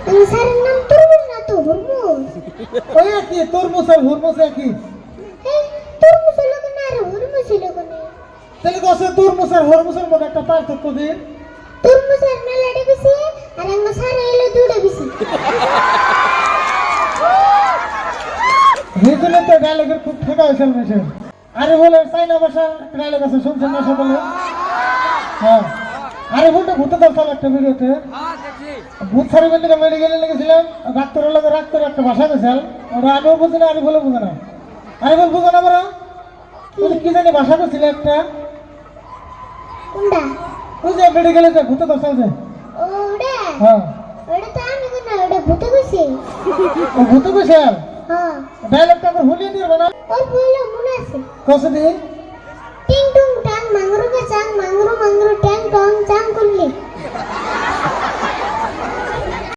স্যারের নাম তরমুজ না তো হুরমুজ। ওই কি তরমুজ আর হুরমুজ কি? এই তরমুজ হলো না আর হুরমুজ হলো না। তাহলে কসে তরমুজ আর হুরমুজের মধ্যে একটা পার্থক্য দিন। তরমুজ আর মেলাটা বেশি আর আমার স্যার হলো দুটো বেশি। হিজলে তো ডায়লগের খুব ঠেকা হয়েছে মেশে। আরে বলে চাইনা ভাষা ডায়লগ আছে শুনছেন না সকলে? হ্যাঁ আরে বলতে ভূতে দরকার একটা ভিডিওতে ভূত সারিবেন থেকে মেডিকেলে লেগেছিলাম ডাক্তারের লোক রাগ করে একটা ভাষা গেছিল ওরা আমিও বুঝি না আরে বলে বুঝে না আরে বল বুঝে না বড় কি জানি ভাষা করছিল একটা কোনটা? ওই যে মেডিকেলে যে ভূতে দরকার যে ওটা হ্যাঁ ওটা তো আমি কোন ওটা ভূতে কইছে। ও ভূতে কইছে হ্যাঁ ডায়লগটা আমরা ভুলিয়ে দিয়ে না ওই বইলো মনে আছে। কসে দি টিং টুং টাং মাংরু কে চাং মাংরু মাংরু ট্যাং টং চাং করলি